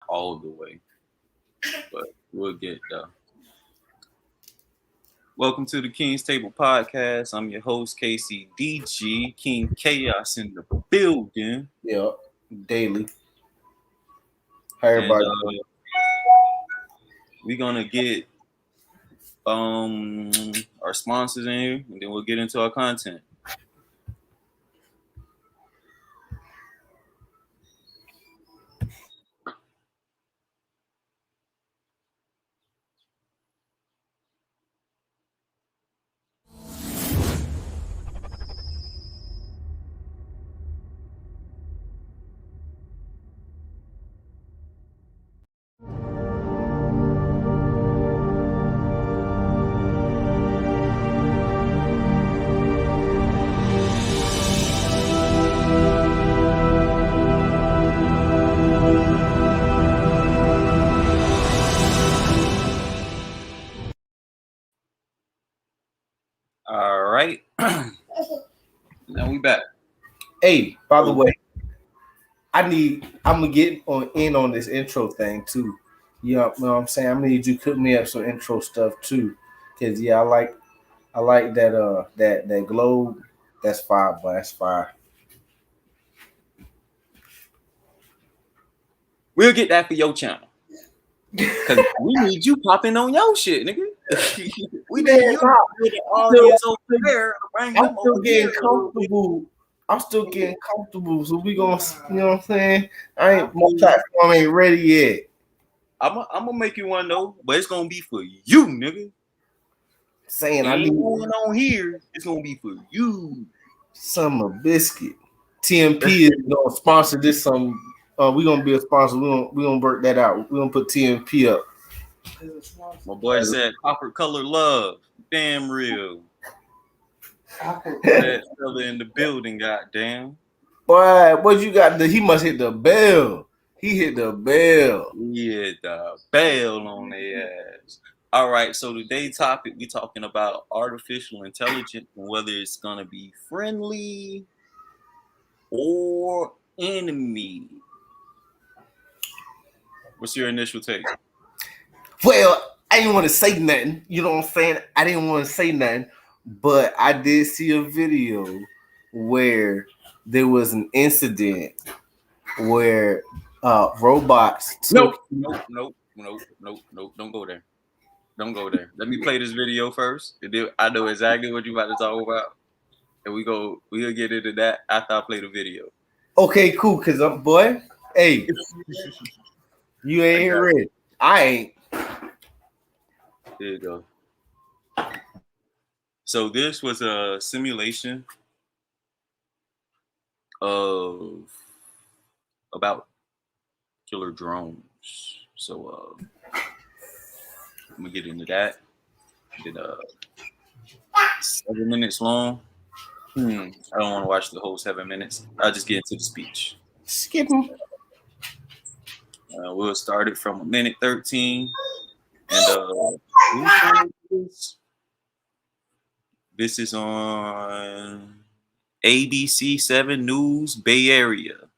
all the way, but we'll get there. Welcome to the KingsTablePodcast. I'm your host, KCDG, King Chaos in the building. Yeah, daily. How And everybody? we're gonna get our sponsors in here, and then we'll get into our content. All right. Now we back. Hey, by the way, I'm gonna get on this intro thing too. You know what I'm saying? I'm gonna need you to cook me up some intro stuff too. Cause I like that that globe. That's fire, but that's fire. We'll get that for your channel. Cause we need you popping on your shit, nigga. We need you with the audience over there. I'm still getting comfortable. I'm still getting comfortable. So we gonna, you know what I'm saying? My platform ain't ready yet. I'm gonna make you one though, but it's gonna be for you, nigga. Saying I need going on here. It's gonna be for you. Summer biscuit. TMP is gonna sponsor this. We gonna be a sponsor. We gonna work that out. We gonna put TMP up. My boy said copper color love. Damn real. That fella in the building, goddamn. Boy, what you got? He must hit the bell. He hit the bell. He hit the bell on their ass. All right, so today's topic, we're talking about artificial intelligence and whether it's gonna be friendly or enemy. What's your initial take? Well, I didn't want to say nothing. You know what I'm saying? I didn't want to say nothing, but I did see a video where there was an incident where robots. Nope. Don't go there. Don't go there. Let me play this video first. I know exactly what you about to talk about, and we'll get into that after I play the video. Okay, cool. Cause boy, hey, you ain't ready. I ain't. There you go. So this was a simulation of about killer drones. So I'm gonna get into that. Did 7 minutes long. I don't want to watch the whole 7 minutes. I'll just get into the speech. Skip them. We'll start it from 1:13. And this is on ABC 7 News, Bay Area.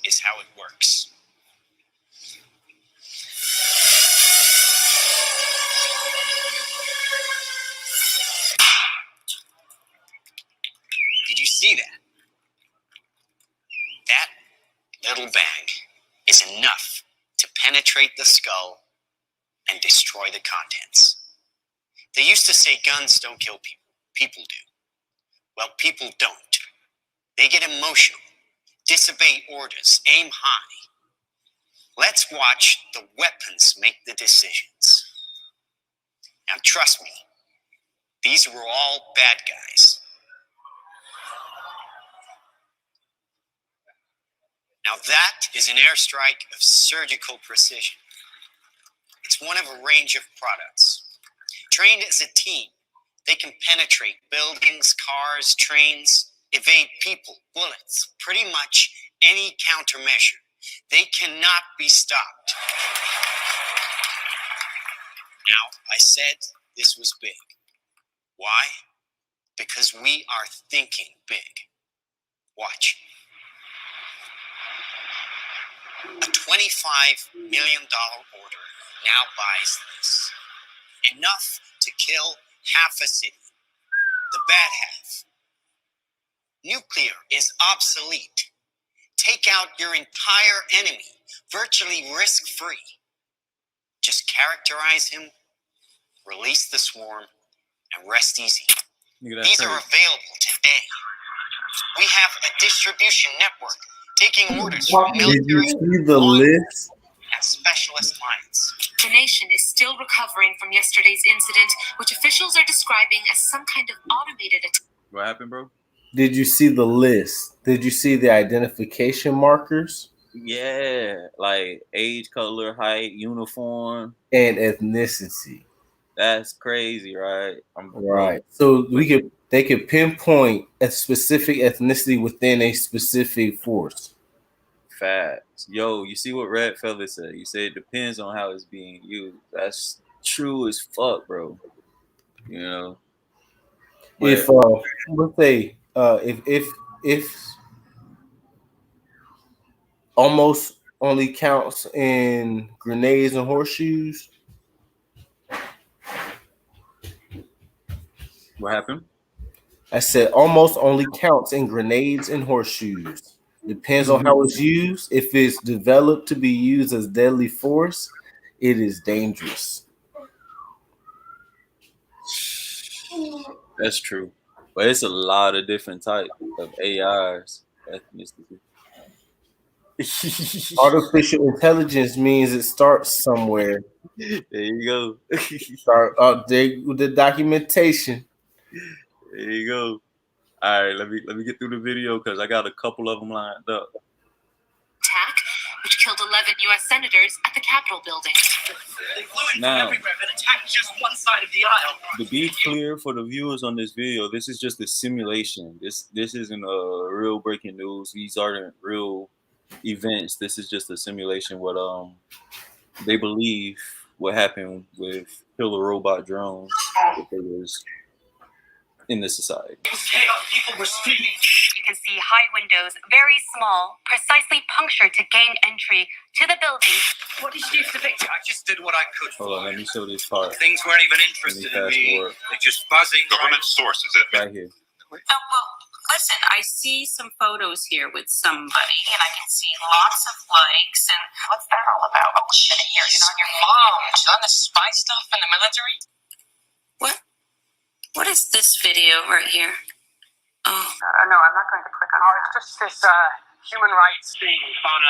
Is how it works. Did you see that? That little bang is enough to penetrate the skull and destroy the contents. They used to say guns don't kill people. People do. Well, people don't. They get emotional, disobey orders, aim high. Let's watch the weapons make the decisions. Now, trust me, these were all bad guys. Now, that is an airstrike of surgical precision. It's one of a range of products. Trained as a team, they can penetrate buildings, cars, trains, evade people, bullets, pretty much any countermeasure. They cannot be stopped. Now, I said this was big. Why? Because we are thinking big. $25 million order now buys this. Enough to kill half a city. The bad half. Nuclear is obsolete. Take out your entire enemy, virtually risk-free. Just characterize him, release the swarm, and rest easy. These are available today. We have a distribution network taking orders from military. Did you see the list? And specialist minds. The nation is still recovering from yesterday's incident, which officials are describing as some kind of automated attack. What happened, bro? Did you see the list? Did you see the identification markers? Yeah, like age, color, height, uniform, and ethnicity. That's crazy, right? Right. So they could pinpoint a specific ethnicity within a specific force. Facts. Yo, you see what Red Feather said? He said it depends on how it's being used. That's true as fuck, bro. You know. But If let's say if almost only counts in grenades and horseshoes. What happened? I said almost only counts in grenades and horseshoes. Depends on how it's used. If it's developed to be used as deadly force, it is dangerous. That's true. But it's a lot of different types of AIs. Ethnicity. Artificial intelligence means it starts somewhere. There you go. Start there with the documentation. There you go. All right, let me get through the video because I got a couple of them lined up. Attack, which killed 11 U.S. senators at the Capitol building. Now, everywhere but attacked just one side of the aisle. to be clear for the viewers on this video, this is just a simulation. This isn't a real breaking news. These aren't real events. This is just a simulation. What they believe what happened with killer robot drones if it was in this society. People were screaming. You can see high windows, very small, precisely punctured to gain entry to the building. What did you do for the victim? I just did what I could. Hold on, let me show this part. Things weren't even interested in me. They're just buzzing. Government sources Right here. Oh, well, listen, I see some photos here with somebody, and I can see lots of likes, and what's that all about? Oh, shit, here, you're on your mom. She's on the spy stuff in the military? What is this video right here? Oh. No, I'm not going to click on it. It's just this human rights thing about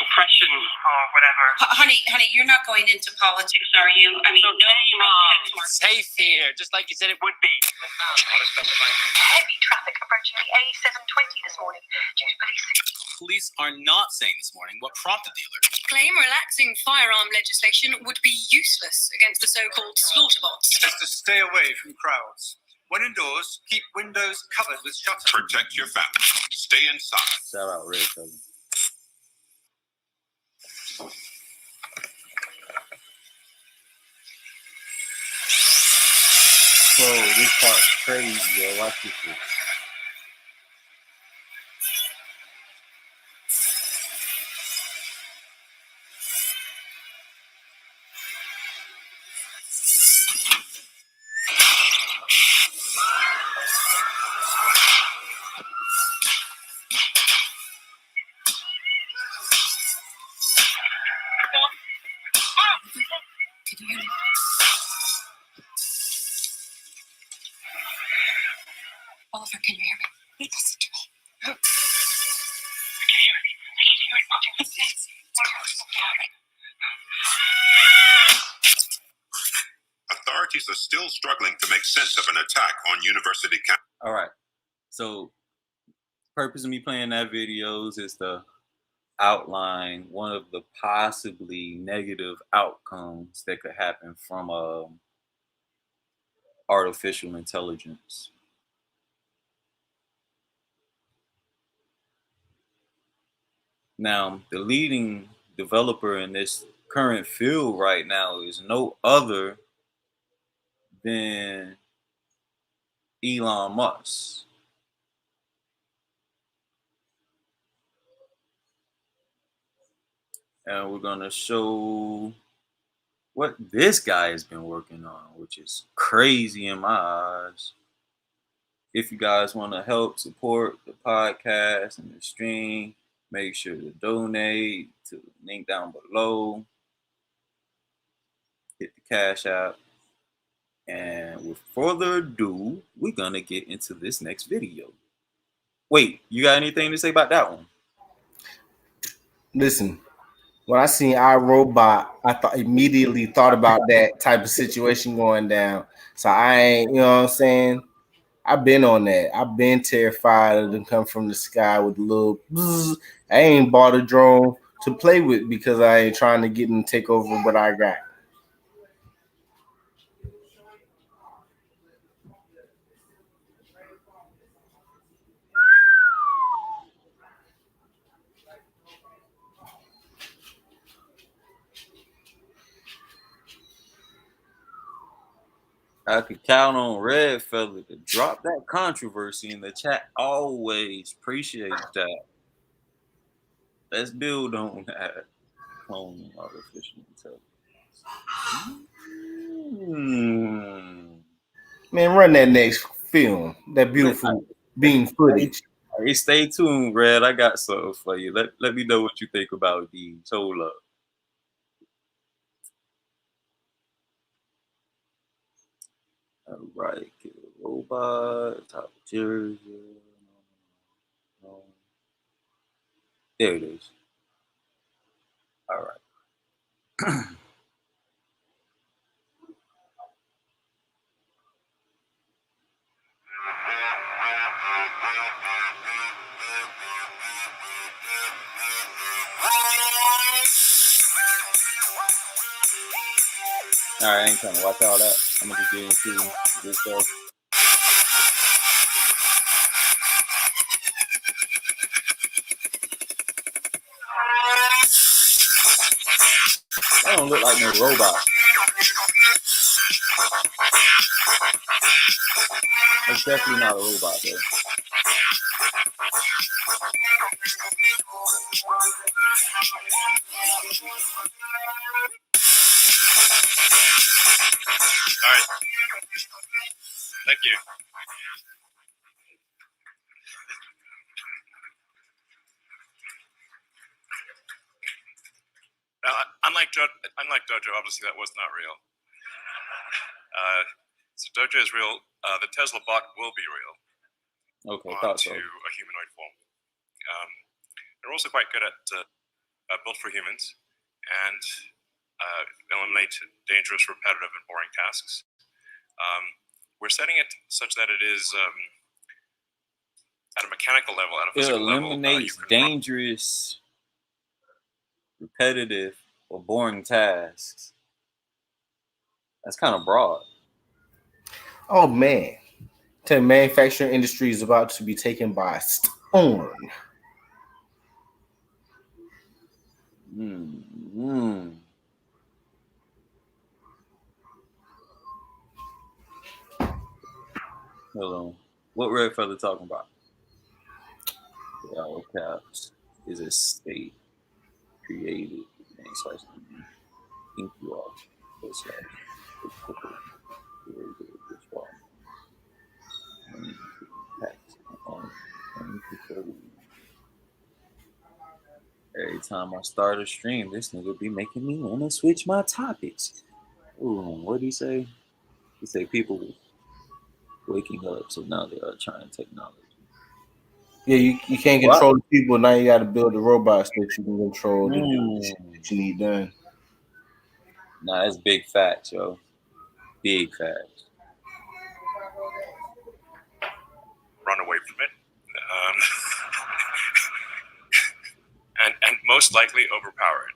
oppression or whatever. Honey, you're not going into politics, are you? I mean, okay, Mom. It's safe here, just like you said it would be. Heavy traffic approaching the A720 this morning due to police. Police are not saying this morning what prompted the alert. Claim relaxing firearm legislation would be useless against the so-called slaughter bots. Just to stay away from crowds. When indoors, keep windows covered with shutters. Protect your family. Stay inside. Shout out Red Feather. Bro, this part's crazy, yo. Watch this shit. Can you hear me? Oliver, can you hear me? Listen to me. I can hear it. I can hear it. It's close. Authorities are still struggling to make sense of an attack on university campus. All right. So, purpose of me playing that videos is to outline one of the possibly negative outcomes that could happen from artificial intelligence. Now, the leading developer in this current field right now is no other than Elon Musk. and we're gonna show what this guy has been working on, which is crazy in my eyes. If you guys want to help support the podcast and the stream, make sure to donate to the link down below. Hit the Cash App. And with further ado, we're going to get into this next video. Wait, you got anything to say about that one? Listen, when I seen iRobot, I immediately thought about that type of situation going down. So I ain't, you know what I'm saying? I've been on that. I've been terrified of them come from the sky with a little bzz. I ain't bought a drone to play with because I ain't trying to get them to take over what I got. I could count on Red Fella to drop that controversy in the chat. Always appreciate that. Let's build on that. Cloning artificial intelligence. Man, run that next film, that beautiful beam footage. Hey, stay tuned, Red. I got something for you. Let me know what you think about these. Hold up. All right, get a robot, top material. No. There it is. All right. All right, I ain't trying to watch all that. I'm gonna just get into this stuff. That don't look like no robot. It's definitely not a robot, though. All right. Thank you. Now, unlike Dojo, obviously that was not real. So Dojo is real. The Tesla bot will be real. Okay, thought so. To a humanoid form. They're also quite good at built for humans and eliminate dangerous, repetitive, and boring tasks. We're setting it such that it is at a mechanical level, at a physical level. It eliminates dangerous, repetitive, or boring tasks. That's kind of broad. Oh man, the manufacturing industry is about to be taken by storm. Hold on. What Red Feather talking about? The all caps is a state created. Think you are. Every time I start a stream, this nigga be making me want to switch my topics. Ooh, what did he say? He said people waking up, so now they are trying technology. Yeah, you can't control the people. Now you got to build the robots that you can control to do what you need done. Nah, that's big facts, yo. Big facts. Run away from it. And most likely overpower it.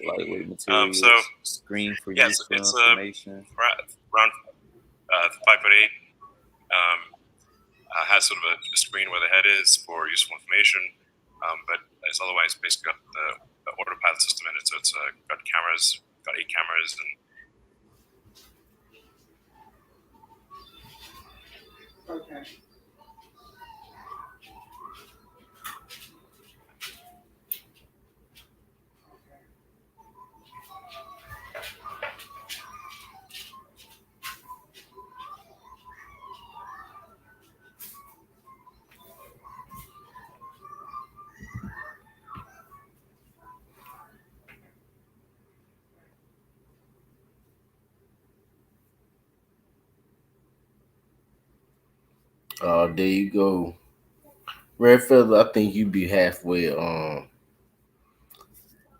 Lightweight materials, screen for useful information. Around 5'8". Has sort of a screen where the head is for useful information, but it's otherwise basically got the autopilot system in it. So it's got cameras, got 8 cameras, and There you go. Red Feather, I think you be halfway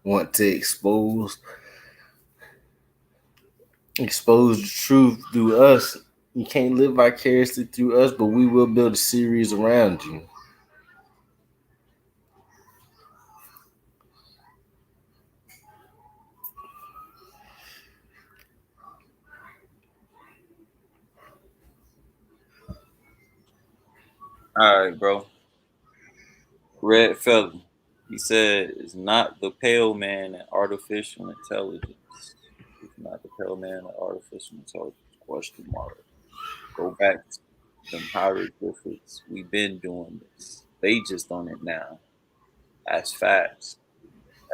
want to expose the truth through us. You can't live vicariously through us, but we will build a series around you. All right, bro. Red Feather. He said, "It's not the pale man and artificial intelligence. It's not the pale man and artificial intelligence." Question mark. Go back to them hieroglyphics. We've been doing this. They just on it now. That's facts.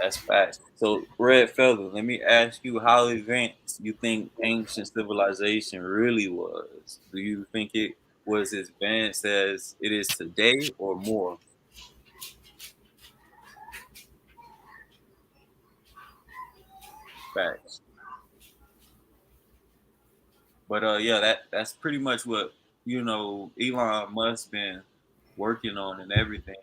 That's facts. So, Red Feather, let me ask you how advanced you think ancient civilization really was. Do you think it was as advanced as it is today or more? Facts. But yeah, that's pretty much what Elon Musk been working on and everything.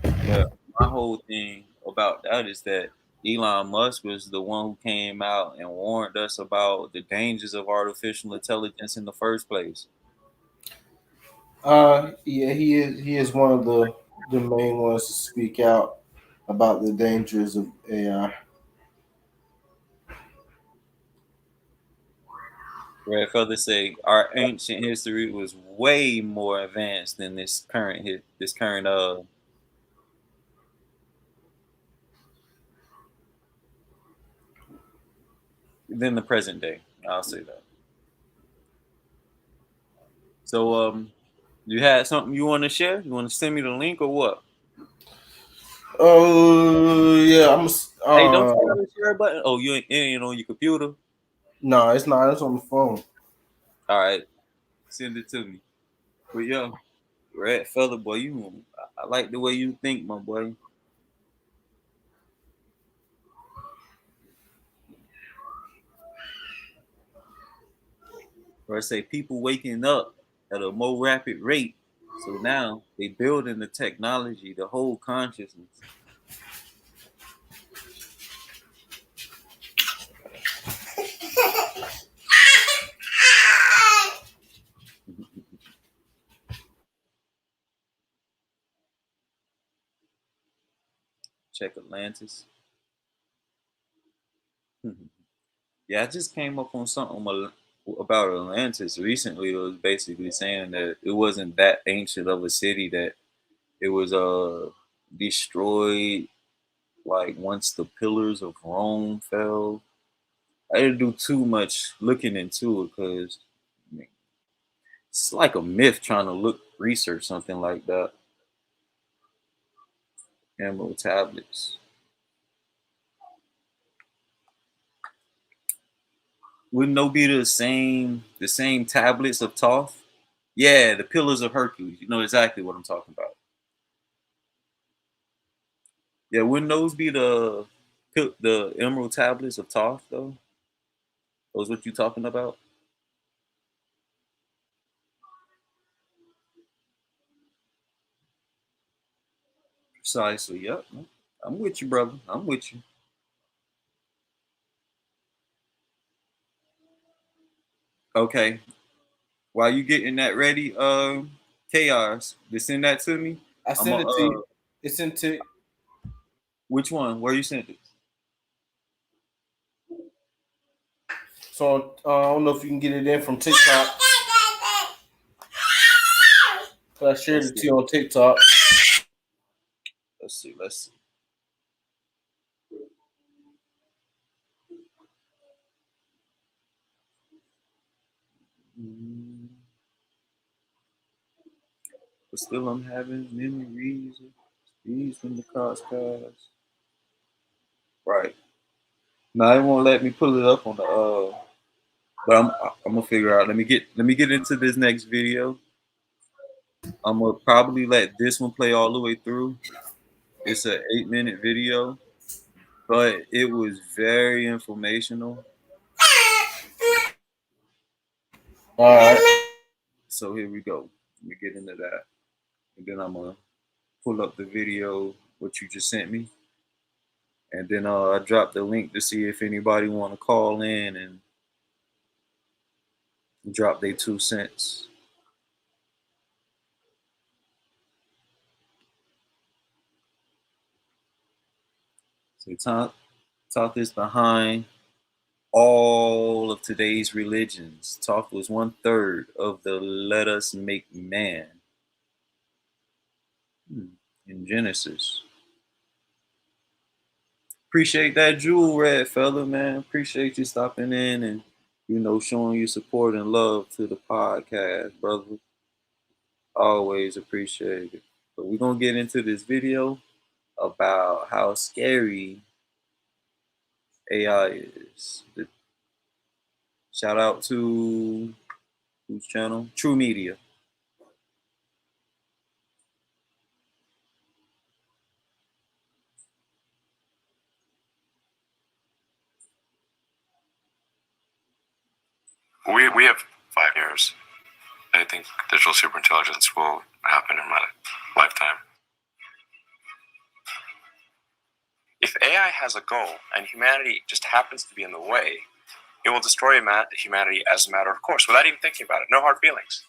But my whole thing about that is that Elon Musk was the one who came out and warned us about the dangers of artificial intelligence in the first place. Yeah, he is one of the main ones to speak out about the dangers of AI. Red Feather say our ancient history was way more advanced than this current than the present day. I'll say that. So you had something you want to share? You want to send me the link or what? Oh yeah, Hey, don't you have a share button? Oh, you ain't on your computer? no, it's not. It's on the phone. All right, send it to me. But yeah, Red Feather boy, I like the way you think, my boy. Or I say people waking up at a more rapid rate. So now they building the technology, the whole consciousness. Check Atlantis. Yeah, I just came up on something about Atlantis recently. It was basically saying that it wasn't that ancient of a city, that it was destroyed like once the pillars of Rome fell. I didn't do too much looking into it because it's like a myth trying to research something like that. Emerald tablets. Wouldn't those be the same tablets of Thoth? Yeah, the pillars of Hercules. You know exactly what I'm talking about. Yeah, wouldn't those be the emerald tablets of Thoth though? Those what you talking about? Precisely. Yep. I'm with you, brother. I'm with you. Okay. While you getting that ready, chaos, just send that to me. I I'm a sent it to you. It's into. which one? Where you sent it? So I don't know if you can get it in from TikTok. But I shared Let's it see. to you on TikTok. Let's see. Let's see. Mm, but still, I'm having memories of these when the cars pass. Right. Now it won't let me pull it up on the but I'm gonna figure out. Let me get into this next video. I'm gonna probably let this one play all the way through. It's an 8-minute video, but it was very informational. All right. So here we go. Let me get into that. And then I'm going to pull up the video, what you just sent me. And then I drop the link to see if anybody want to call in and drop their 2 cents. So Thoth is behind all of today's religions. Thoth was 1/3 of the let us make man in Genesis. Appreciate that jewel red fella, man. Appreciate you stopping in and, showing your support and love to the podcast, brother. Always appreciate it. But we're going to get into this video about how scary AI is. Shout out to whose channel? True Media. We have 5 years. I think digital superintelligence will happen in my lifetime. If AI has a goal and humanity just happens to be in the way, it will destroy humanity as a matter of course, without even thinking about it. No hard feelings.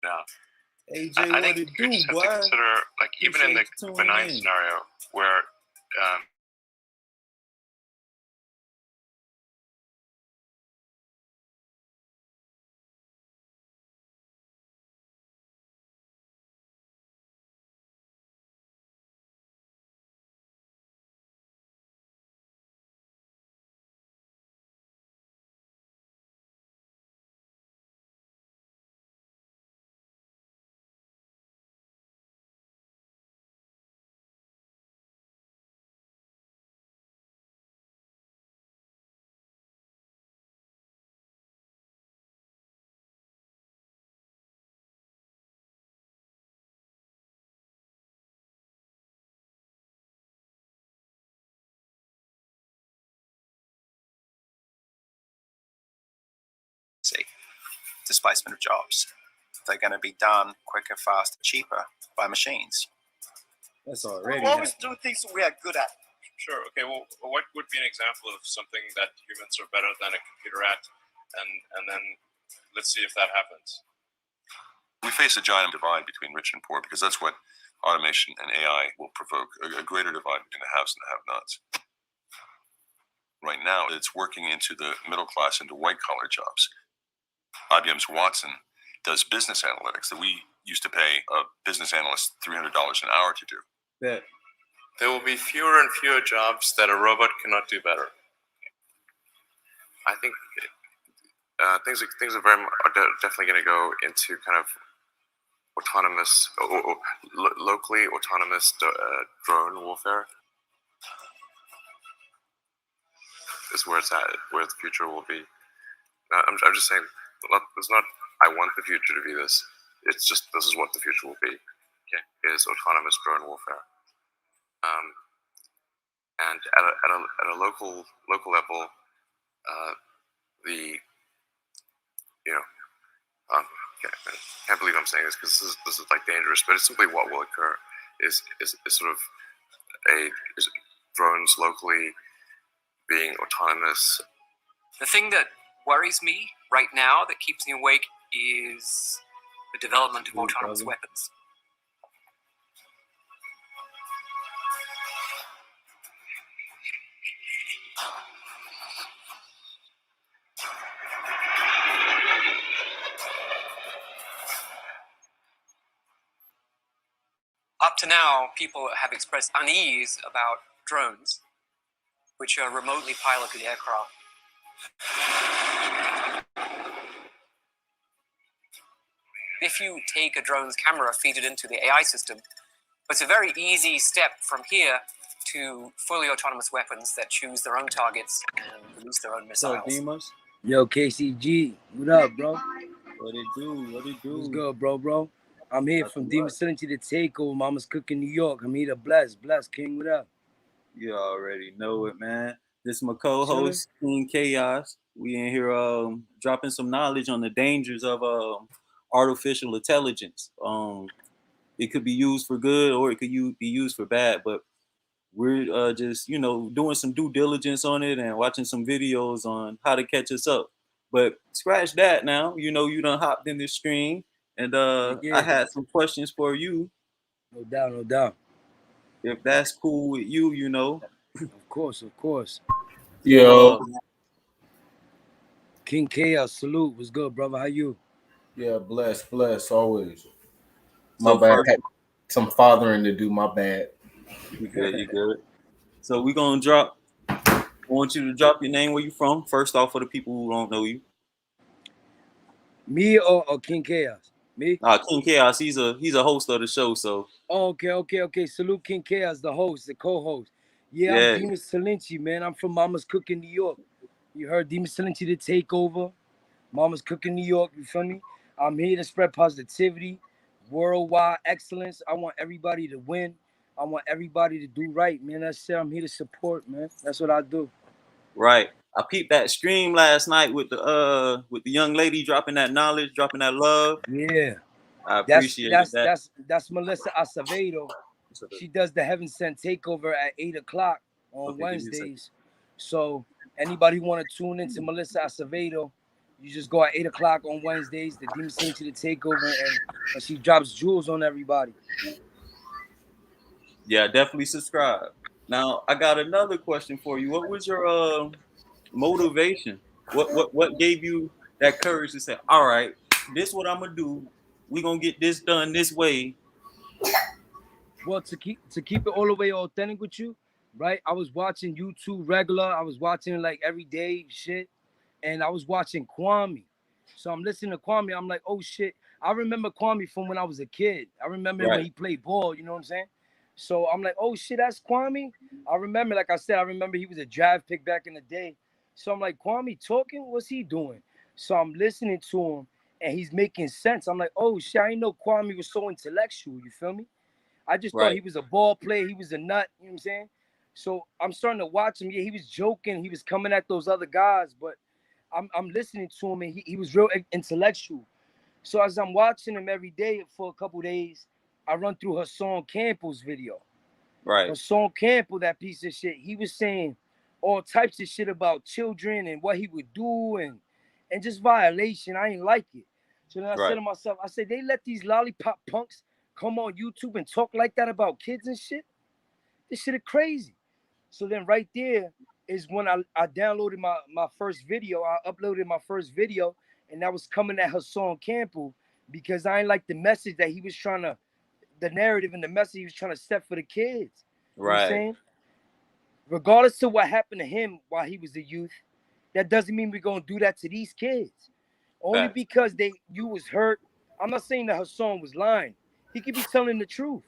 Yeah. AJ, I what think it you do, just have boy? to consider, like, even in the benign scenario where displacement of jobs. They're going to be done quicker, faster, cheaper by machines. That's already. We'll always do things we are good at. Sure. Okay. Well, what would be an example of something that humans are better than a computer at, and then let's see if that happens. We face a giant divide between rich and poor because that's what automation and AI will provoke, a greater divide between the haves and the have-nots. Right now, it's working into the middle class, into white-collar jobs. IBM's Watson does business analytics that we used to pay a business analyst $300 an hour to do. Yeah. There will be fewer and fewer jobs that a robot cannot do better. I think things are definitely going to go into kind of autonomous, locally autonomous drone warfare. Is where it's at, where the future will be. I'm just saying, it's not, I want the future to be this. It's just, this is what the future will be. Okay, is autonomous drone warfare. And at a local level, I can't believe I'm saying this because this is like dangerous, but it's simply what will occur is sort of is drones locally being autonomous. The thing that worries me right now, that keeps me awake, is the development of autonomous weapons. Up to now, people have expressed unease about drones, which are remotely piloted aircraft. If you take a drone's camera, feed it into the AI system, it's a very easy step from here to fully autonomous weapons that choose their own targets and release their own missiles. What's up, Demas? Yo, KCG, what up, bro? What it do? What it do? What's good, bro? I'm here from Demon Synergy to take over Mama's Cooking New York. I'm here to bless, King, what up? You already know it, man. This is my co-host, King Chaos. We in here dropping some knowledge on the dangers of artificial intelligence. It could be used for good or it could be used for bad, but we're just, doing some due diligence on it and watching some videos on how to catch us up. But scratch that now. You done hopped in this stream, and I had some questions for you. No doubt. If that's cool with you, Of course. Yo. King Chaos, salute. What's good, brother? How you? Yeah, bless, always. My bad. Had some fathering to do, my bad. You good. So we're going to drop. I want you to drop your name, where you from, first off, for the people who don't know you. Me or King Chaos? Me? King Chaos, he's a host of the show, so. Oh, okay. Salute King Chaos, the host, the co-host. Yeah. I'm Demon Synergy, man. I'm from Mama's Cooking New York. You heard Demon Synergy to take over. Mama's Cooking New York, you feel me? I'm here to spread positivity, worldwide excellence. I want everybody to win. I want everybody to do right, man. That's it. I'm here to support, man. That's what I do. Right. I peeped that stream last night with the young lady dropping that knowledge, dropping that love. Yeah. I appreciate that. That's Melissa Acevedo. She does the Heaven Sent Takeover at 8:00 on Wednesdays. So anybody who want to tune into Melissa Acevedo, you just go at 8:00 on Wednesdays, the Demon Synergy to Takeover, and she drops jewels on everybody. Yeah, definitely subscribe. Now, I got another question for you. What was your motivation? What gave you that courage to say, all right, this is what I'm gonna do. We're gonna get this done this way. Well, to keep it all the way authentic with you, right? I was watching YouTube regular. I was watching like every day shit. And I was watching Kwame. So I'm listening to Kwame. I'm like, oh shit. I remember Kwame from when I was a kid. I remember when he played ball, you know what I'm saying? So I'm like, oh shit, that's Kwame. I remember, like I said, I remember he was a draft pick back in the day. So I'm like, Kwame talking? What's he doing? So I'm listening to him and he's making sense. I'm like, oh shit, I didn't know Kwame was so intellectual, you feel me? I just thought he was a ball player. He was a nut, you know what I'm saying? So I'm starting to watch him. Yeah, he was joking. He was coming at those other guys, but I'm listening to him and he was real intellectual. So as I'm watching him every day for a couple days, I run through Hassan Campbell's video. Right. Hassan Campbell, that piece of shit, he was saying all types of shit about children and what he would do and just violation. I ain't like it. So then I said to myself, I said, they let these lollipop punks come on YouTube and talk like that about kids and shit? This shit is crazy. So then right there is when I downloaded my first video. I uploaded my first video, and that was coming at Hassan Campbell because I ain't like the message that he was trying to, the narrative and the message he was trying to set for the kids. You know what I'm saying? Regardless of what happened to him while he was a youth, that doesn't mean we're going to do that to these kids. Only because you was hurt. I'm not saying that Hassan was lying. He could be telling the truth.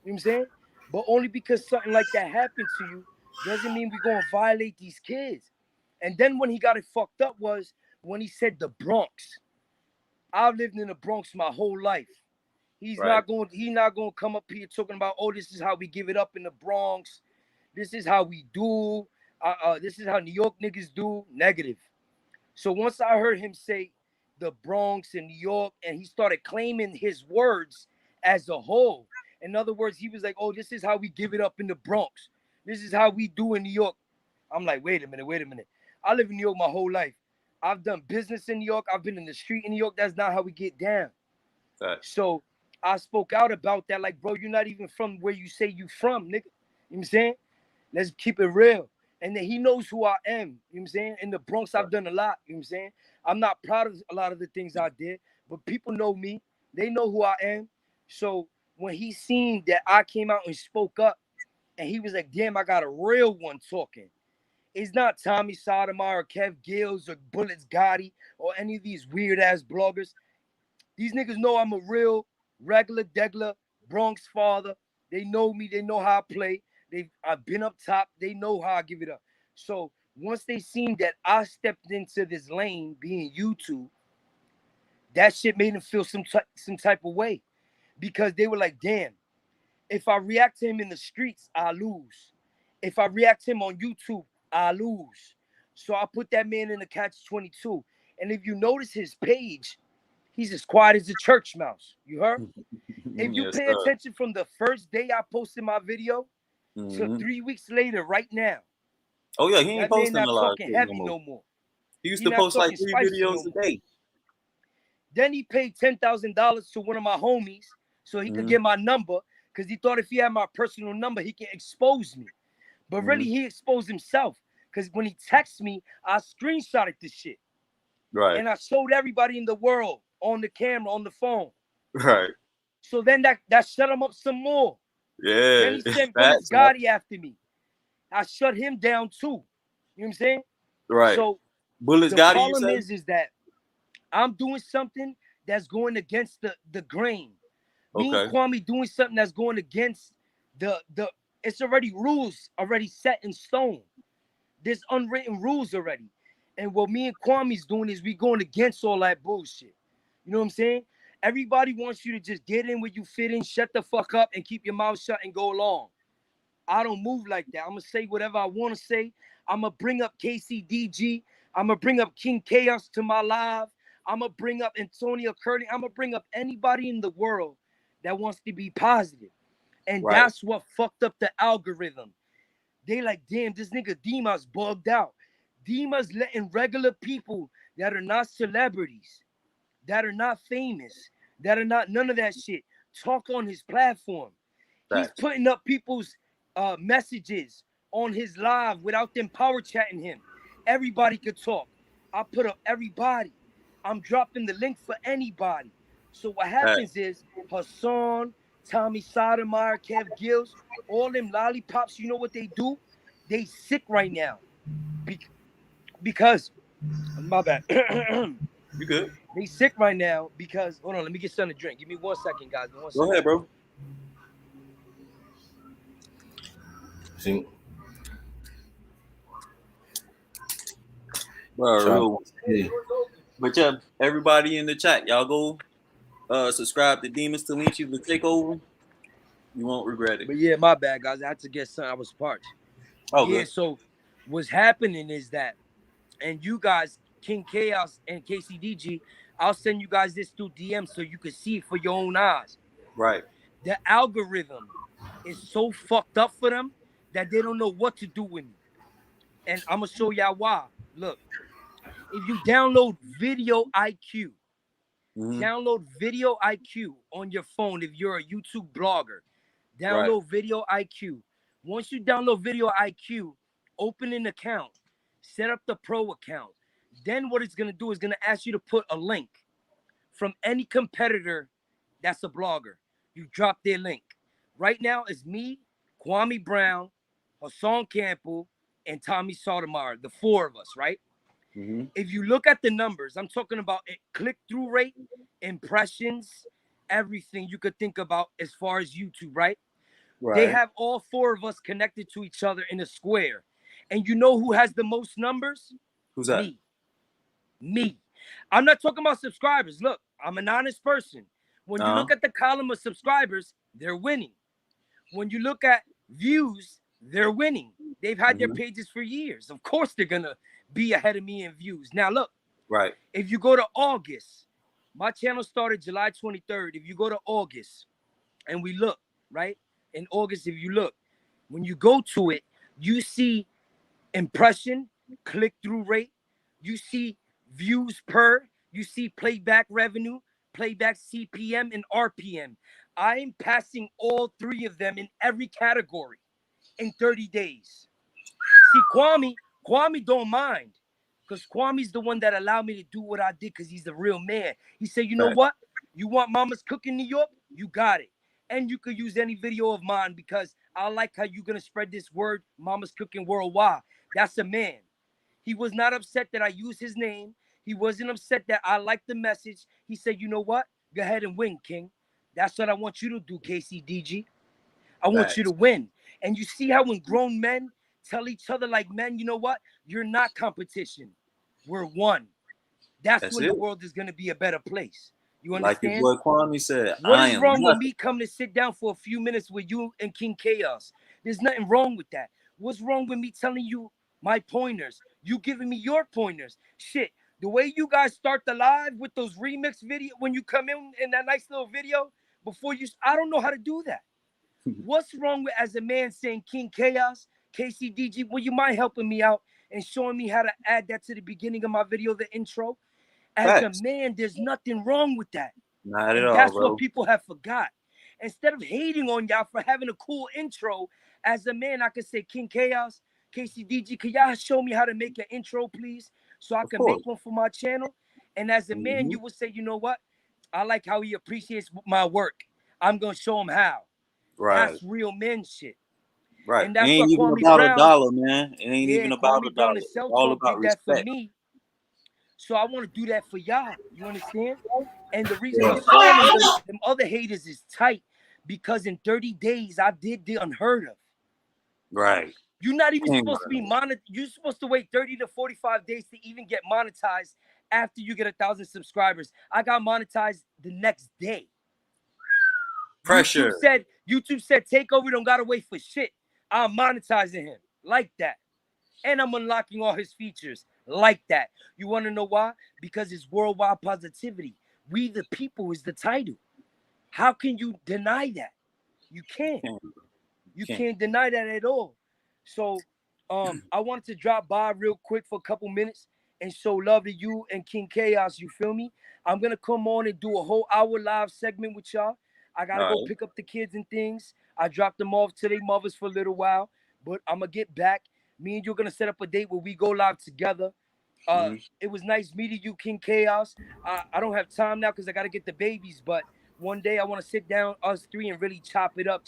You know what I'm saying? But only because something like that happened to you doesn't mean we're going to violate these kids. And then when he got it fucked up was when he said the Bronx. I've lived in the Bronx my whole life. He's not going to come up here talking about, oh, this is how we give it up in the Bronx. This is how we do. This is how New York niggas do. Negative. So once I heard him say the Bronx and New York, and he started claiming his words as a whole, In other words, he was like, oh, this is how we give it up in the Bronx. This is how we do in New York. I'm like, wait a minute. I live in New York my whole life. I've done business in New York. I've been in the street in New York. That's not how we get down. Right. So I spoke out about that. Like, bro, you're not even from where you say you from, nigga. You know what I'm saying? Let's keep it real. And then he knows who I am. You know what I'm saying? In the Bronx, I've done a lot. You know what I'm saying? I'm not proud of a lot of the things I did, but people know me. They know who I am. So when he seen that I came out and spoke up, and he was like, damn, I got a real one talking. It's not Tommy Sotomayor or Kev Gills or Bullets Gotti or any of these weird-ass bloggers. These niggas know I'm a real, regular, degler, Bronx father. They know me. They know how I play. I've been up top. They know how I give it up. So once they seen that I stepped into this lane being YouTube, that shit made them feel some type of way. Because they were like, damn, if I react to him in the streets, I lose. If I react to him on YouTube, I lose. So I put that man in the catch-22. And if you notice his page, he's as quiet as a church mouse. You heard? If you pay attention from the first day I posted my video to 3 weeks later, right now. Oh yeah, he ain't posting not a lot talking heavy no more. He used to post like 3 videos a day. Then he paid $10,000 to one of my homies so he could get my number, because he thought if he had my personal number, he can expose me. But really, he exposed himself, because when he texted me, I screenshotted this shit. Right. And I showed everybody in the world on the camera, on the phone. Right. So then that shut him up some more. Yeah. Then he sent Bullets Gotti after me. I shut him down too. You know what I'm saying? Right. So Bullets the Gotti, problem is that I'm doing something that's going against the grain. Me and Kwame doing something that's going against the it's already rules already set in stone. There's unwritten rules already. And what me and Kwame's doing is we going against all that bullshit. You know what I'm saying? Everybody wants you to just get in where you fit in, shut the fuck up, and keep your mouth shut and go along. I don't move like that. I'm going to say whatever I want to say. I'm going to bring up KCDG. I'm going to bring up King Chaos to my live. I'm going to bring up Antonio Curtin. I'm going to bring up anybody in the world that wants to be positive. And that's what fucked up the algorithm. They like, damn, this nigga Dima's bugged out. Dima's letting regular people that are not celebrities, that are not famous, that are not none of that shit, talk on his platform. He's putting up people's messages on his live without them power chatting him. Everybody could talk. I put up everybody. I'm dropping the link for anybody. So what happens is Hassan, Tommy Sotomayor, Kev Gills, all them lollipops, you know what they do? They sick right now. Because, my bad. You good? They sick right now because, hold on, let me get something to drink. Give me 1 second, guys. Go ahead, bro. See? Bro, but yeah, everybody in the chat, y'all go subscribe to Demons to Lynch You the Takeover. You won't regret it. But yeah, my bad, guys. I had to get something. I was parched. Oh, yeah, good. So what's happening is that, and you guys, King Chaos and KCDG, I'll send you guys this through DM so you can see it for your own eyes. Right. The algorithm is so fucked up for them that they don't know what to do with me. And I'm going to show y'all why. Look, if you download Video IQ, download Video IQ on your phone if you're a YouTube blogger. Download Video IQ. Once you download Video IQ, open an account, set up the pro account. Then what it's going to do is going to ask you to put a link from any competitor that's a blogger. You drop their link. Right now it's me, Kwame Brown, Hassan Campbell, and Tommy Sotomayor, the four of us, right? If you look at the numbers, I'm talking about click-through rate, impressions, everything you could think about as far as YouTube, right? They have all four of us connected to each other in a square. And you know who has the most numbers? Who's that? Me. I'm not talking about subscribers. Look, I'm an honest person. When you look at the column of subscribers, they're winning. When you look at views, they're winning. They've had their pages for years. Of course, they're going to be ahead of me in views. Now, look. If you go to August, my channel started July 23rd. If you go to August and we look, right? In August, if you look, when you go to it, you see impression, click-through rate, you see views per, you see playback revenue, playback CPM, and RPM. I am passing all three of them in every category in 30 days. See, Kwame don't mind, because Kwame's the one that allowed me to do what I did, because he's a real man. He said, you know what? You want Mama's Cooking New York? You got it. And you could use any video of mine, because I like how you're going to spread this word, Mama's Cooking worldwide. That's a man. He was not upset that I used his name. He wasn't upset that I liked the message. He said, you know what? Go ahead and win, King. That's what I want you to do, KCDG. I want you to win. And you see how when grown men tell each other like men, you know what? You're not competition. We're one. That's when the world is going to be a better place. You understand? Like your boy Kwame said, what is wrong with me coming to sit down for a few minutes with you and King Chaos? There's nothing wrong with that. What's wrong with me telling you my pointers? You giving me your pointers? Shit, the way you guys start the live with those remix video when you come in that nice little video before you, I don't know how to do that. What's wrong with as a man saying King Chaos, KCDG? Well, you mind helping me out and showing me how to add that to the beginning of my video, the intro? As a man, there's nothing wrong with that. Not at all, that's bro. what people have forgot. Instead of hating on y'all for having a cool intro, as a man, I could say, King Chaos, KCDG, could y'all show me how to make an intro, please? So I can make one for my channel. And as a man, you would say, you know what? I like how he appreciates my work. I'm going to show him how. Right. That's real men shit. Right. And that's it ain't even Kwame about Brown, a dollar, man. It ain't even about a dollar. It's all about did that respect. for me. So I want to do that for y'all. You understand? And the reason you saw them other haters is tight, because in 30 days I did the unheard of. Right. You're not even supposed to be monetized. You're supposed to wait 30 to 45 days to even get monetized after you get 1,000 subscribers. I got monetized the next day. Pressure. YouTube said Takeover don't gotta wait for shit. I'm monetizing him like that. And I'm unlocking all his features like that. You want to know why? Because it's worldwide positivity. We the people is the title. How can you deny that? You can't. You can't deny that at all. So I wanted to drop by real quick for a couple minutes and show love to you and King Chaos. You feel me? I'm gonna come on and do a whole hour live segment with y'all. I gotta go pick up the kids and things. I dropped them off to their mothers for a little while, but I'm gonna get back. Me and you're gonna set up a date where we go live together. It was nice meeting you, King Chaos. I don't have time now because I gotta get the babies, but one day I want to sit down, us three, and really chop it up,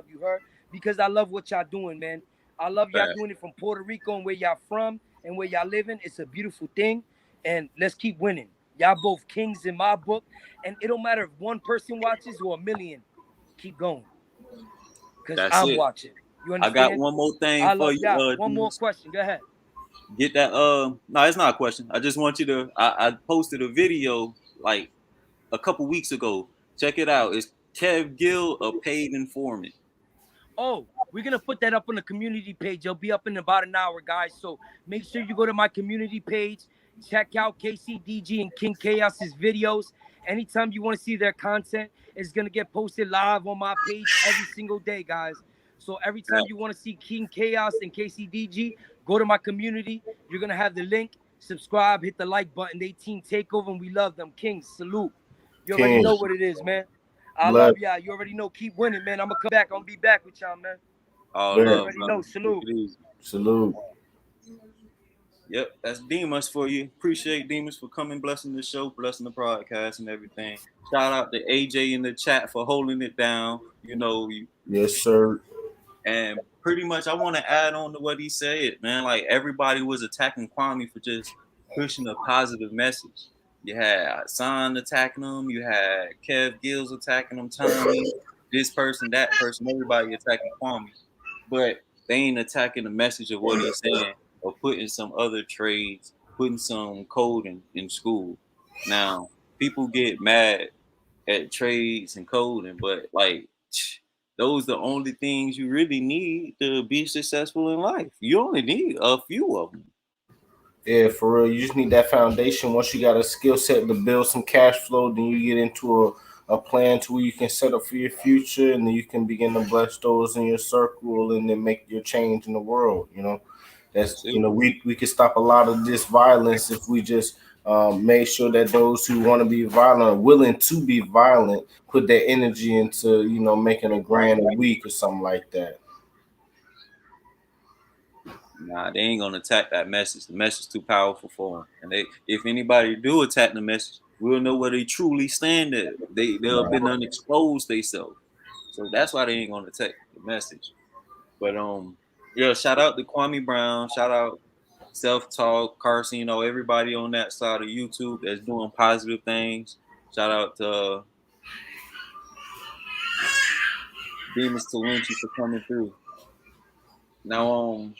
you heard? Because I love what y'all doing, man. I love y'all doing it from Puerto Rico and where y'all from and where y'all living. It's a beautiful thing, and let's keep winning. Y'all both kings in my book, and it don't matter if one person watches or a million. Keep going, because I'm watching. You understand? I got one more thing for you. One more question. Go ahead. Get that. No, it's not a question. I just want you to. I posted a video like a couple weeks ago. Check it out. It's Kev Gill, a paid informant. Oh, we're going to put that up on the community page. It'll be up in about an hour, guys. So make sure you go to my community page. Check out KCDG and King Chaos's videos. Anytime you want to see their content, it's going to get posted live on my page every single day, guys. So every time you want to see King Chaos and KCDG, go to my community. You're going to have the link. Subscribe, hit the like button. They team takeover, and we love them. Kings, salute. You already know what it is, man. I love y'all. You already know. Keep winning, man. I'm going to come back. I'm going to be back with y'all, man. All you love, already know. Salute. Salute. Yep, that's Demas for you. Appreciate Demas for coming, blessing the show, blessing the podcast and everything. Shout out to AJ in the chat for holding it down. You know, yes, sir. And pretty much I want to add on to what he said, man. Like everybody was attacking Kwame for just pushing a positive message. You had Hassan attacking him, you had Kev Gills attacking him, Tommy, this person, that person, everybody attacking Kwame. But they ain't attacking the message of what he's saying or putting some other trades, putting some coding in school. Now, people get mad at trades and coding, but like those are the only things you really need to be successful in life. You only need a few of them. Yeah, for real. You just need that foundation. Once you got a skill set to build some cash flow, then you get into a plan to where you can set up for your future, and then you can begin to bless those in your circle, and then make your change in the world. That's we could stop a lot of this violence if we just made sure that those who want to be violent are willing to be violent, put their energy into making a grand a week or something like that. Nah, they ain't gonna attack that message. The message too powerful for them. And if anybody do attack the message, we'll know where they truly stand at. They'll been unexposed themselves. So that's why they ain't gonna attack the message. But yeah, shout out to Kwame Brown, shout out Self Talk, Carson, everybody on that side of YouTube that's doing positive things. Shout out to Demus Talenci for coming through. Now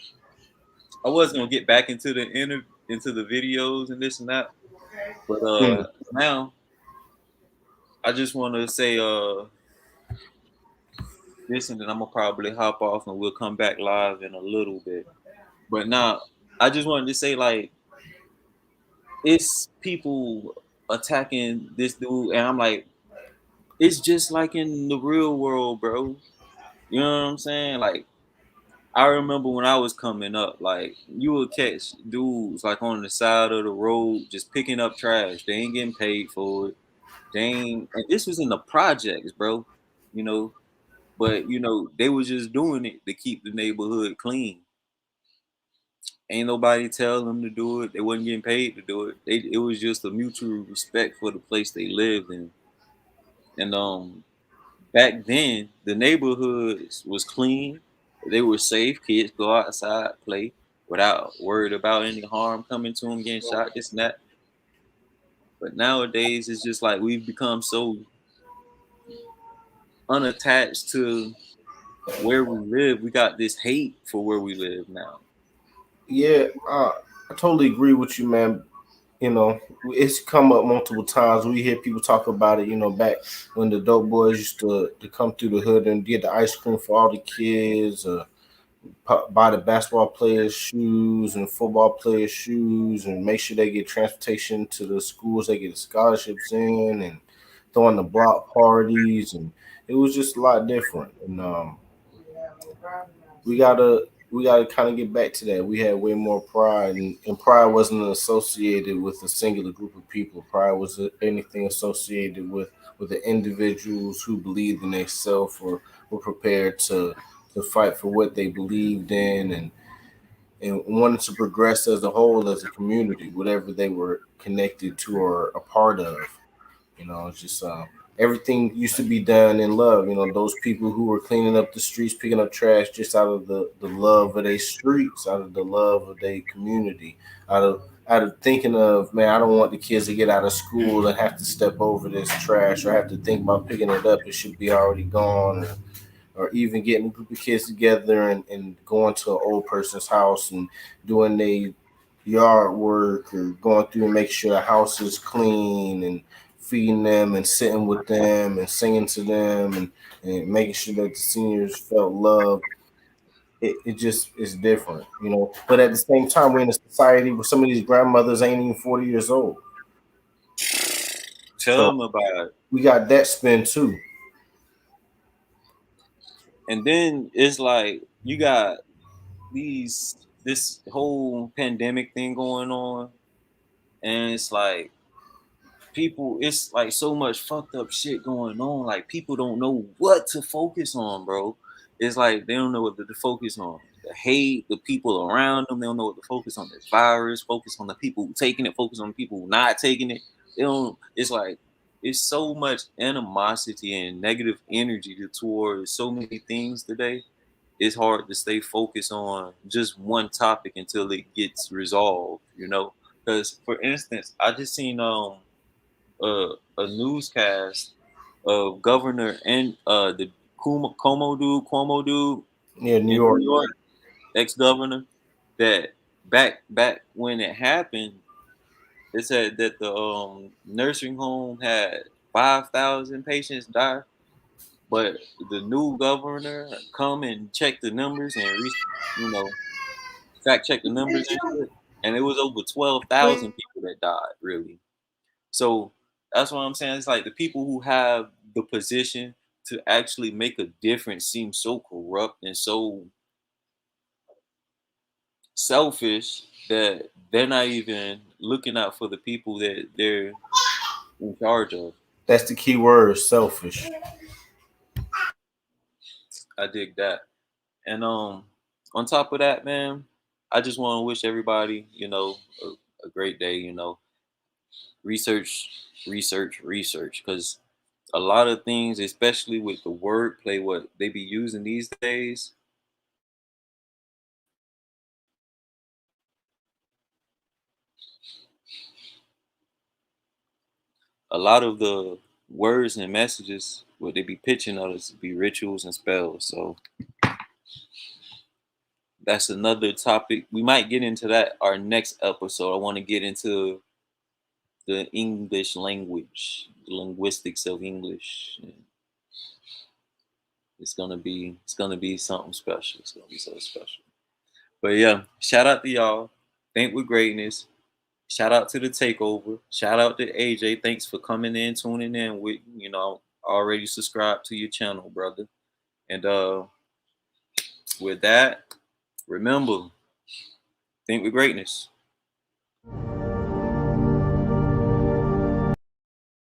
I was gonna get back into the videos and this and that, but now I just want to say this, and then I'm gonna probably hop off and we'll come back live in a little bit. But now I just wanted to say, like, it's people attacking this dude, and I'm like, it's just like in the real world, bro. You know what I'm saying? Like, I remember when I was coming up, like, you would catch dudes like on the side of the road just picking up trash. They ain't getting paid for it. And this was in the projects, bro. But they was just doing it to keep the neighborhood clean. Ain't nobody tell them to do it. They wasn't getting paid to do it. It was just a mutual respect for the place they lived in. And back then, the neighborhoods was clean. They were safe. Kids go outside, play without worried about any harm coming to them, getting shot, this and that. But nowadays, it's just like we've become so unattached to where we live. We got this hate for where we live now. Yeah, I totally agree with you, man. It's come up multiple times. We hear people talk about it, back when the dope boys used to come through the hood and get the ice cream for all the kids, buy the basketball players' shoes and football players' shoes, and make sure they get transportation to the schools they get scholarships in, and throwing the block parties, and it was just a lot different. And we gotta kind of get back to that. We had way more pride, and pride wasn't associated with a singular group of people. Pride was anything associated with the individuals who believed in themselves or were prepared to fight for what they believed in, and wanted to progress as a whole, as a community, whatever they were connected to or a part of. It's just everything used to be done in love. Those people who were cleaning up the streets, picking up trash, just out of the love of their streets, out of the love of their community, out of thinking of, man, I don't want the kids to get out of school and have to step over this trash, or have to think about picking it up. It should be already gone. Or even getting a group of kids together and going to an old person's house and doing their yard work, or going through and make sure the house is clean, and feeding them and sitting with them and singing to them, and making sure that the seniors felt loved. It just is different, But at the same time, we're in a society where some of these grandmothers ain't even 40 years old. Tell them about it. We got that spin too. And then it's like you got this whole pandemic thing going on, and it's like it's like so much fucked up shit going on. Like, people don't know what to focus on, bro. It's like they don't know what to focus on. The hate, the people around them, they don't know what to focus on. This virus, focus on the people who taking it, focus on the people who not taking it. They don't. It's like it's so much animosity and negative energy towards so many things today. It's hard to stay focused on just one topic until it gets resolved. Because, for instance, I just seen a newscast of Governor and the Cuomo dude, Yeah, in New York, ex-governor, that back when it happened, it said that the nursing home had 5,000 patients die, but the new governor come and check the numbers and fact check the numbers and shit, and it was over 12,000 people that died, really. So that's what I'm saying. It's like the people who have the position to actually make a difference seem so corrupt and so selfish that they're not even looking out for the people that they're in charge of. That's the key word, selfish. I dig that. And on top of that, man, I just want to wish everybody, you know, a great day, you know. Research, because a lot of things, especially with the wordplay, what they be using these days, a lot of the words and messages, what they be pitching us be rituals and spells. So that's another topic. We might get into that our next episode. I want to get into the English language, the linguistics of English. It's gonna be something special. It's gonna be so special. But yeah, shout out to y'all. Think with greatness. Shout out to the takeover. Shout out to AJ. Thanks for coming in, tuning in. With already subscribed to your channel, brother. And with that, remember, think with greatness.